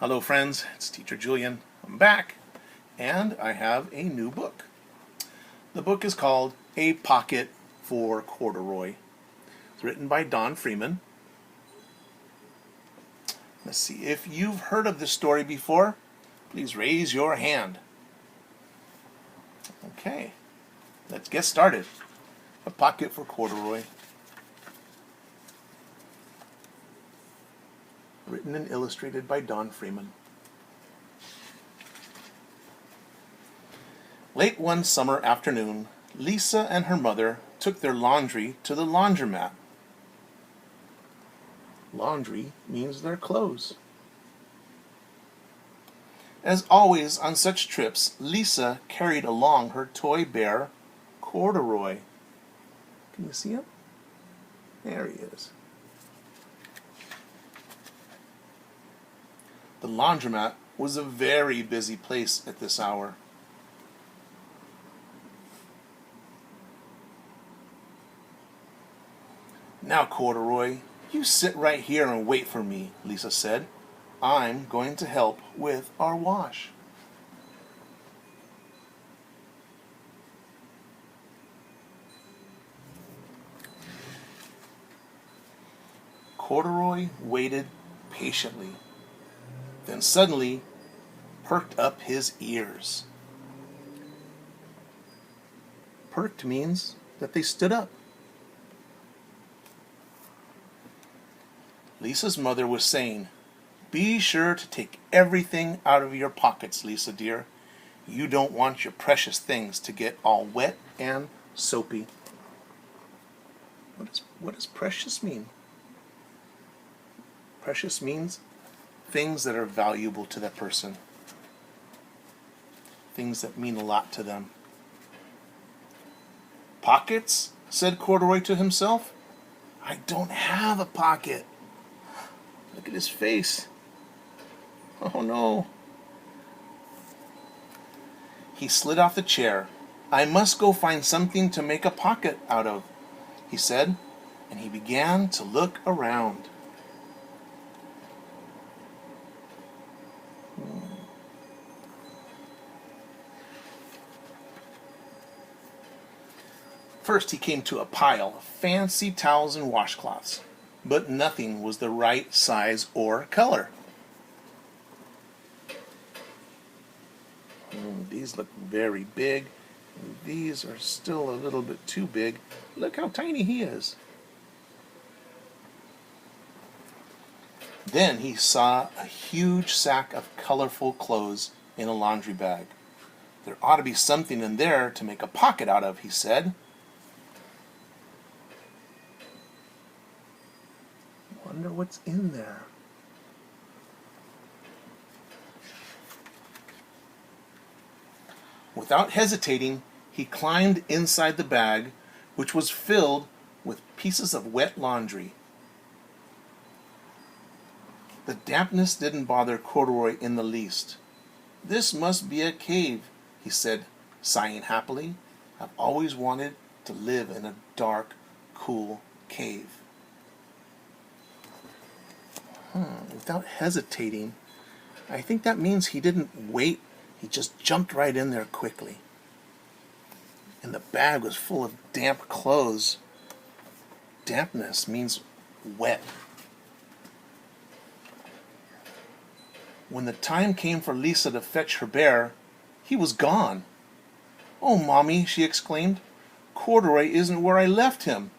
Hello friends, it's Teacher Julian. I'm back, and I have a new book. The book is called A Pocket for Corduroy. It's written by Don Freeman. Let's see, if you've heard of this story before, please raise your hand. Okay, let's get started. A Pocket for Corduroy. Written and illustrated by Don Freeman. Late one summer afternoon, Lisa and her mother took their laundry to the laundromat. Laundry means their clothes. As always on such trips, Lisa carried along her toy bear, Corduroy. Can you see him? There he is. The laundromat was a very busy place at this hour. Now, Corduroy, you sit right here and wait for me, Lisa said. I'm going to help with our wash. Corduroy waited patiently. Then suddenly perked up his ears. Perked means that they stood up. Lisa's mother was saying, "Be sure to take everything out of your pockets, Lisa dear. You don't want your precious things to get all wet and soapy." What does precious mean? Precious means things that are valuable to that person. Things that mean a lot to them. Pockets? Said Corduroy to himself. I don't have a pocket. Look at his face. Oh no. He slid off the chair. I must go find something to make a pocket out of, he said, and he began to look around. First he came to a pile of fancy towels and washcloths, but nothing was the right size or color. These look very big. These are still a little bit too big. Look how tiny he is. Then he saw a huge sack of colorful clothes in a laundry bag. There ought to be something in there to make a pocket out of, he said. Wonder what's in there. Without hesitating, he climbed inside the bag, which was filled with pieces of wet laundry. The dampness didn't bother Corduroy in the least. This must be a cave, he said, sighing happily. I've always wanted to live in a dark, cool cave. Without hesitating, I think that means he didn't wait. He just jumped right in there quickly. And the bag was full of damp clothes. Dampness means wet. When the time came for Lisa to fetch her bear, he was gone. Oh, Mommy, she exclaimed. Corduroy isn't where I left him.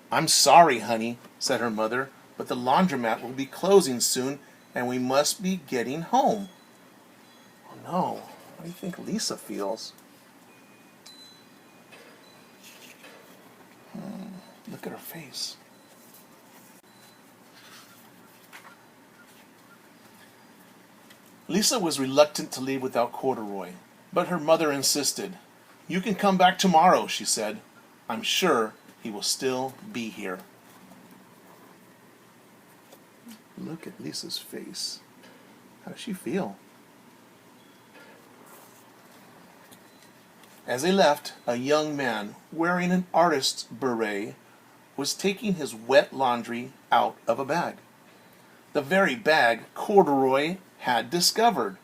I'm sorry, honey, said her mother, but the laundromat will be closing soon, and we must be getting home. Oh no, what do you think Lisa feels? Look at her face. Lisa was reluctant to leave without Corduroy, but her mother insisted. You can come back tomorrow, she said. I'm sure he will still be here. Look at Lisa's face. How does she feel? As they left, a young man wearing an artist's beret was taking his wet laundry out of a bag. The very bag Corduroy had discovered.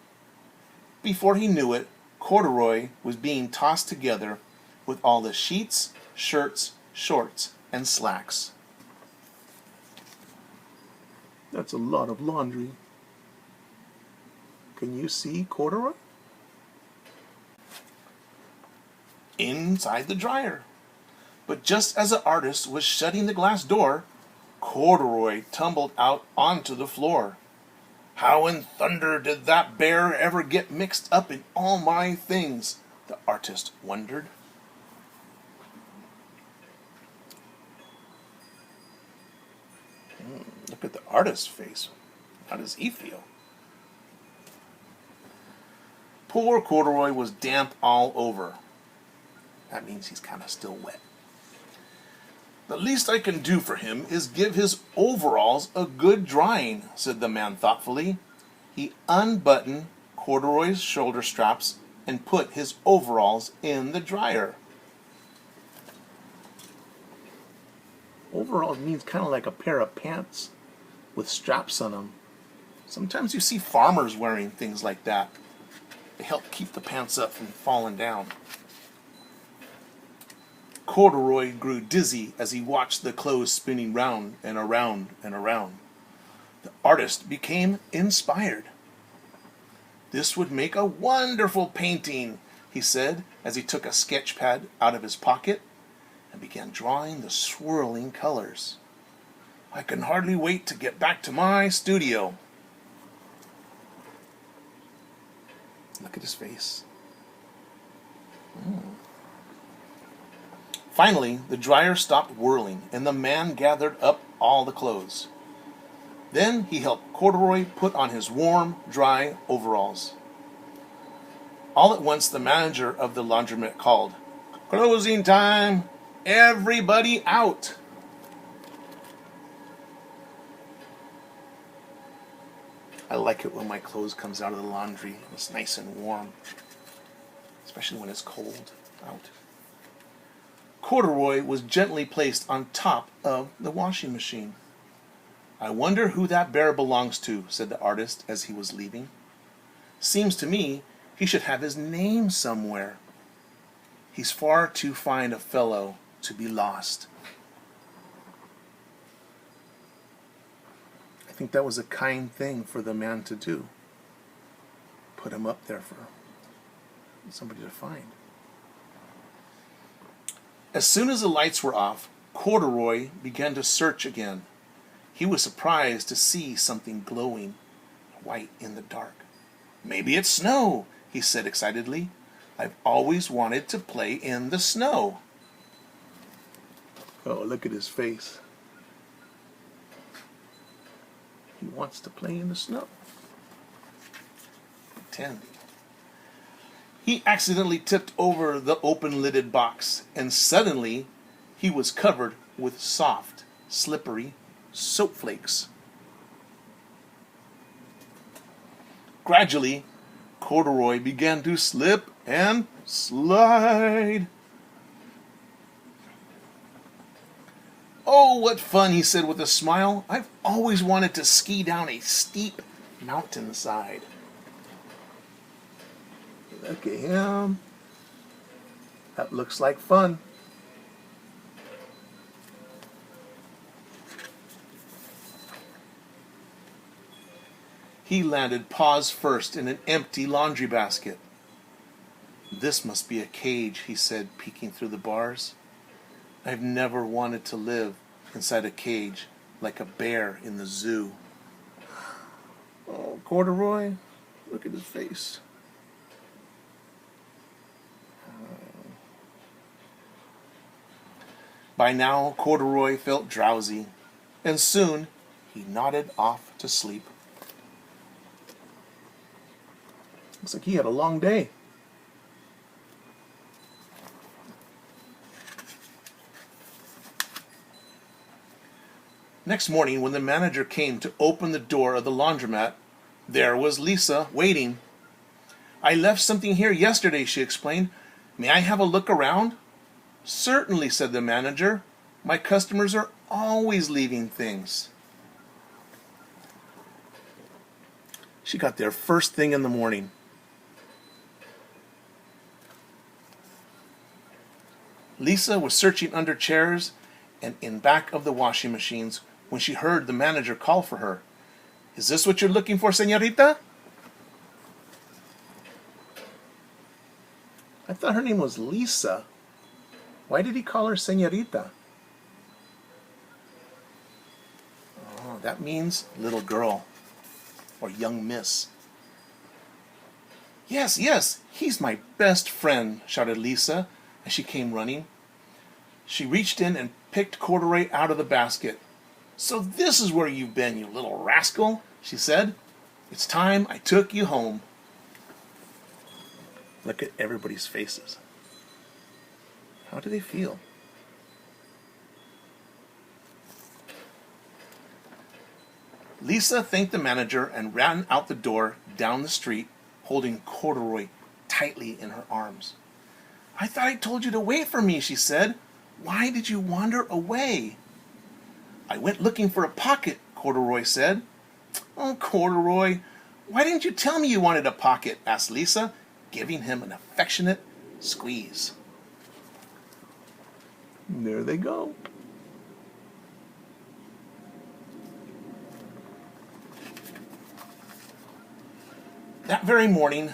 Before he knew it, corduroy was being tossed together with all the sheets, shirts, shorts, and slacks. That's a lot of laundry. Can you see corduroy? Inside the dryer. But just as the artist was shutting the glass door, corduroy tumbled out onto the floor. How in thunder did that bear ever get mixed up in all my things? The artist wondered. Look at the artist's face. How does he feel? Poor corduroy was damp all over. That means he's kind of still wet. The least I can do for him is give his overalls a good drying, said the man thoughtfully. He unbuttoned corduroy's shoulder straps and put his overalls in the dryer. Overalls means kind of like a pair of pants with straps on them. Sometimes you see farmers wearing things like that. They help keep the pants up from falling down. Corduroy grew dizzy as he watched the clothes spinning round and around and around. The artist became inspired. This would make a wonderful painting, he said as he took a sketch pad out of his pocket and began drawing the swirling colors. I can hardly wait to get back to my studio. Look at his face. Finally, the dryer stopped whirling, and the man gathered up all the clothes. Then he helped corduroy put on his warm, dry overalls. All at once, the manager of the laundromat called, "Closing time! Everybody out!" I like it when my clothes comes out of the laundry. It's nice and warm, especially when it's cold out. Corduroy was gently placed on top of the washing machine. I wonder who that bear belongs to, said the artist as he was leaving. Seems to me he should have his name somewhere. He's far too fine a fellow to be lost. I think that was a kind thing for the man to do. Put him up there for somebody to find. As soon as the lights were off, Corduroy began to search again. He was surprised to see something glowing white in the dark. Maybe it's snow, he said excitedly. I've always wanted to play in the snow. Oh, look at his face. He wants to play in the snow. Pretending. He accidentally tipped over the open-lidded box, and suddenly he was covered with soft, slippery soap flakes. Gradually, Corduroy began to slip and slide. Oh, what fun, he said with a smile. I've always wanted to ski down a steep mountainside. Look at him. That looks like fun. He landed paws first in an empty laundry basket. This must be a cage, he said, peeking through the bars. I've never wanted to live inside a cage like a bear in the zoo. Oh, Corduroy, look at his face. By now, Corduroy felt drowsy, and soon he nodded off to sleep. Looks like he had a long day. Next morning, when the manager came to open the door of the laundromat, there was Lisa waiting. I left something here yesterday, she explained. May I have a look around? Certainly, said the manager. My customers are always leaving things. She got there first thing in the morning. Lisa was searching under chairs and in back of the washing machines when she heard the manager call for her. "Is this what you're looking for, Senorita?" I thought her name was Lisa. Why did he call her Senorita? Oh, that means little girl or young miss. "Yes, yes, he's my best friend," shouted Lisa as she came running. She reached in and picked Corduroy out of the basket. "So this is where you've been, you little rascal," she said. "It's time I took you home." Look at everybody's faces. How do they feel? Lisa thanked the manager and ran out the door down the street, holding Corduroy tightly in her arms. "I thought I told you to wait for me," she said. "Why did you wander away?" "I went looking for a pocket," Corduroy said. "Oh, Corduroy, why didn't you tell me you wanted a pocket?" asked Lisa, giving him an affectionate squeeze. There they go. That very morning,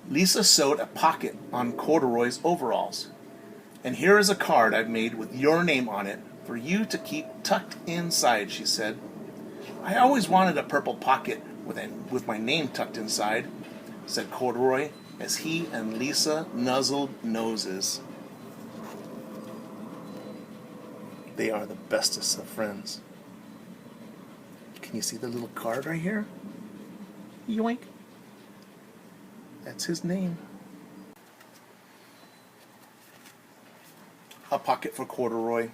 Lisa sewed a pocket on Corduroy's overalls. "And here is a card I've made with your name on it for you to keep tucked inside," she said. "I always wanted a purple pocket with my name tucked inside," said Corduroy as he and Lisa nuzzled noses. They are the bestest of friends. Can you see the little card right here? Yoink. That's his name. A Pocket for Corduroy.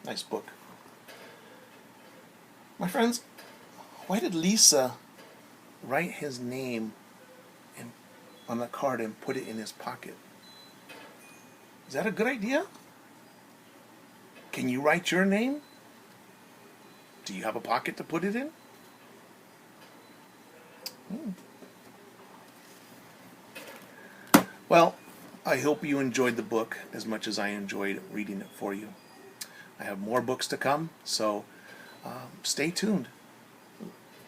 Nice book. My friends, why did Lisa write his name on the card and put it in his pocket? Is that a good idea? Can you write your name? Do you have a pocket to put it in? Well, I hope you enjoyed the book as much as I enjoyed reading it for you. I have more books to come, so stay tuned.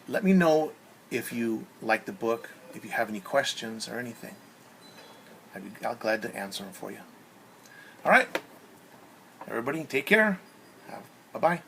Let me know if you like the book, if you have any questions or anything. I'll be glad to answer them for you. All right, everybody, take care. Bye-bye.